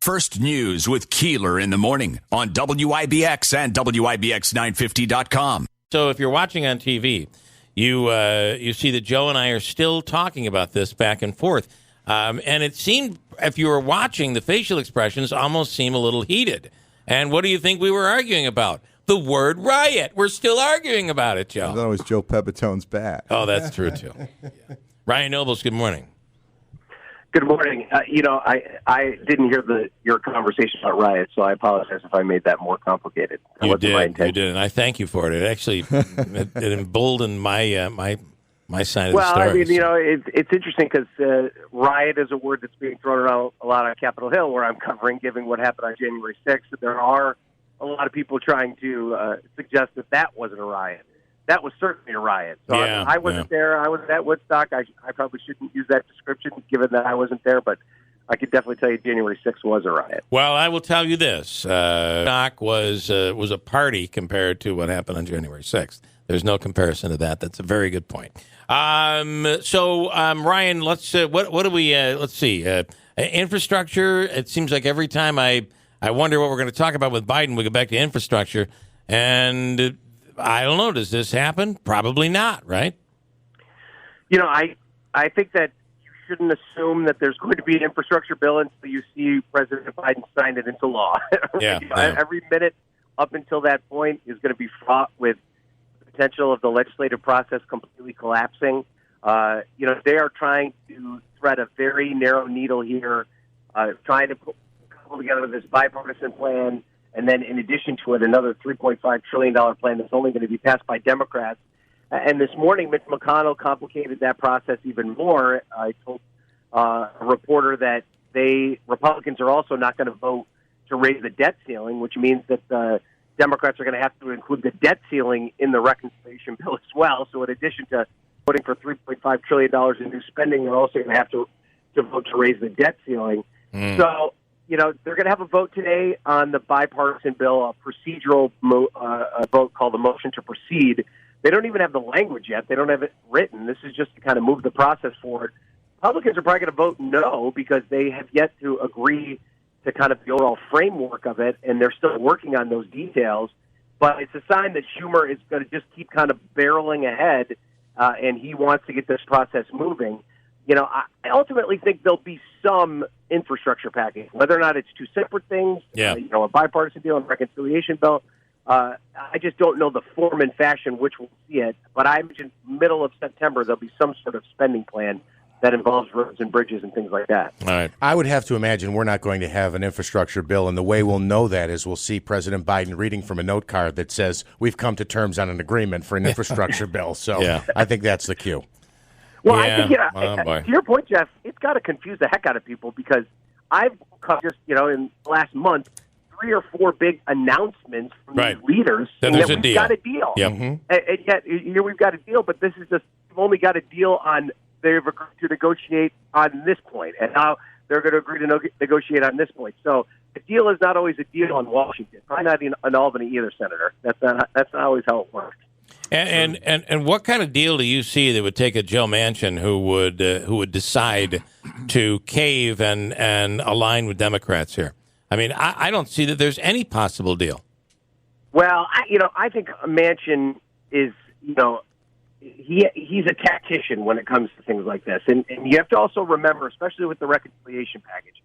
First News with Keeler in the morning on WIBX and WIBX950.com. So if you're watching on TV, you see that Joe and I are still talking about this back and forth. And it seemed, if you were watching, the facial expressions almost seem a little heated. And what do you think we were arguing about? The word riot. We're still arguing about it, Joe. I thought it was Joe Pepitone's bat. Oh, that's true, too. Yeah. Ryan Nobles, good morning. Good morning. I didn't hear your conversation about riots, so I apologize if I made that more complicated. You did, and I thank you for it. It actually it emboldened my side of the story. Well, I mean, it's interesting because riot is a word that's being thrown around a lot on Capitol Hill, where I'm covering, given what happened on January 6th. There are a lot of people trying to suggest that wasn't a riot. That was certainly a riot. So I wasn't there. I was at Woodstock. I probably shouldn't use that description, given that I wasn't there, but I could definitely tell you January 6th was a riot. Well, I will tell you this. Woodstock was a party compared to what happened on January 6th. There's no comparison to that. That's a very good point. Ryan, let's what do we let's see. Infrastructure. It seems like every time I wonder what we're going to talk about with Biden, we go back to infrastructure, and I don't know. Does this happen? Probably not, right? I think that you shouldn't assume that there's going to be an infrastructure bill until you see President Biden sign it into law. Every minute up until that point is going to be fraught with the potential of the legislative process completely collapsing. They are trying to thread a very narrow needle here, trying to couple together this bipartisan plan. And then in addition to it, another $3.5 trillion plan that's only going to be passed by Democrats. And this morning, Mitch McConnell complicated that process even more. I told a reporter that Republicans are also not going to vote to raise the debt ceiling, which means that the Democrats are going to have to include the debt ceiling in the reconciliation bill as well. So in addition to voting for $3.5 trillion in new spending, they're also going to have to vote to raise the debt ceiling. So, they're going to have a vote today on the bipartisan bill, a procedural vote called the motion to proceed. They don't even have the language yet. They don't have it written. This is just to kind of move the process forward. Republicans are probably going to vote no because they have yet to agree to kind of the overall framework of it, and they're still working on those details. But it's a sign that Schumer is going to just keep kind of barreling ahead, and he wants to get this process moving. I ultimately think there'll be some infrastructure package, whether or not it's two separate things, a bipartisan deal and reconciliation bill. I just don't know the form and fashion which we'll see it. But I imagine middle of September there'll be some sort of spending plan that involves roads and bridges and things like that. All right. I would have to imagine we're not going to have an infrastructure bill, and the way we'll know that is we'll see President Biden reading from a note card that says we've come to terms on an agreement for an infrastructure bill. So I think that's the cue. Well, I think, to your point, Jeff, it's got to confuse the heck out of people because I've just, in the last month, 3 or 4 big announcements from these leaders saying that we've got a deal. Yep. And yet, here we've got a deal, but this is just, we've only got a deal on, they've agreed to negotiate on this point, and now they're going to agree to negotiate on this point. So the deal is not always a deal in Washington, probably not in Albany either, Senator. That's not always how it works. And what kind of deal do you see that would take a Joe Manchin who would decide to cave and align with Democrats here? I mean, I don't see that there's any possible deal. Well, I think Manchin is, he's a tactician when it comes to things like this, and you have to also remember, especially with the reconciliation package,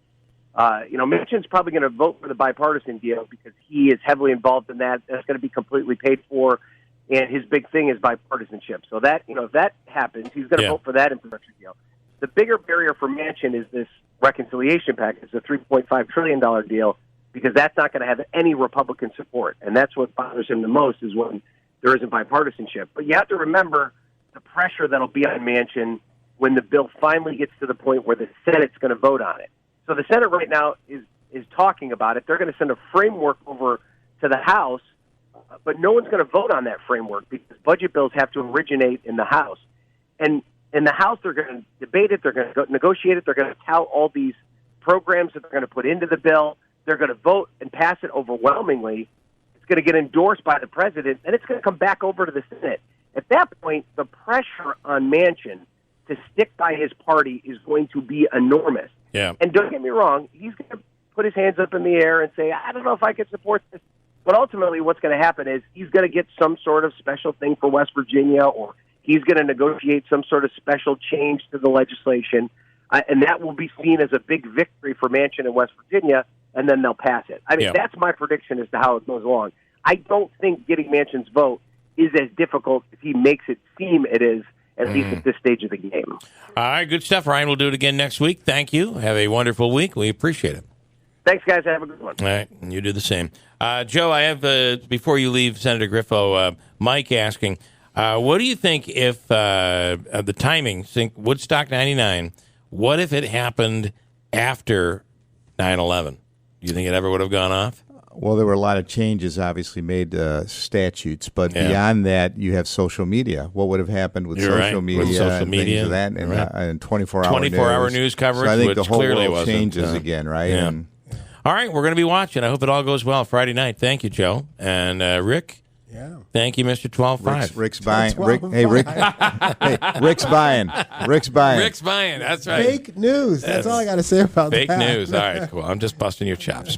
Manchin's probably going to vote for the bipartisan deal because he is heavily involved in that. That's going to be completely paid for. And his big thing is bipartisanship. So that, if that happens, he's going to vote for that infrastructure deal. The bigger barrier for Manchin is this reconciliation package, the $3.5 trillion deal, because that's not going to have any Republican support. And that's what bothers him the most is when there isn't bipartisanship. But you have to remember the pressure that'll be on Manchin when the bill finally gets to the point where the Senate's going to vote on it. So the Senate right now is talking about it. They're going to send a framework over to the House, but no one's going to vote on that framework because budget bills have to originate in the House. And in the House, they're going to debate it, they're going to negotiate it, they're going to tout all these programs that they're going to put into the bill. They're going to vote and pass it overwhelmingly. It's going to get endorsed by the president, and it's going to come back over to the Senate. At that point, the pressure on Manchin to stick by his party is going to be enormous. Yeah. And don't get me wrong, he's going to put his hands up in the air and say, I don't know if I can support this. But ultimately what's going to happen is he's going to get some sort of special thing for West Virginia, or he's going to negotiate some sort of special change to the legislation, and that will be seen as a big victory for Manchin in West Virginia, and then they'll pass it. I mean, that's my prediction as to how it goes along. I don't think getting Manchin's vote is as difficult as he makes it seem it is, at least at this stage of the game. All right, good stuff, Ryan. We'll do it again next week. Thank you. Have a wonderful week. We appreciate it. Thanks, guys. Have a good one. All right, and you do the same. Joe, I have, before you leave, Senator Griffo, Mike asking, what do you think if the timing, think Woodstock 99, what if it happened after 9/11? Do you think it ever would have gone off? Well, there were a lot of changes, obviously, made statutes, but beyond that, you have social media. What would have happened with social media? With social media, and things of that, and 24-hour 24-hour news coverage, so I think which the whole clearly world changes again, right? Yeah. And, all right, we're going to be watching. I hope it all goes well Friday night. Thank you, Joe. And Rick? Yeah. Thank you, Mr. 12-5. Rick's buying. Rick's buying. Rick's buying. Rick's buying. That's right. Fake news. That's all I got to say about fake that. Fake news. All right, cool. I'm just busting your chops.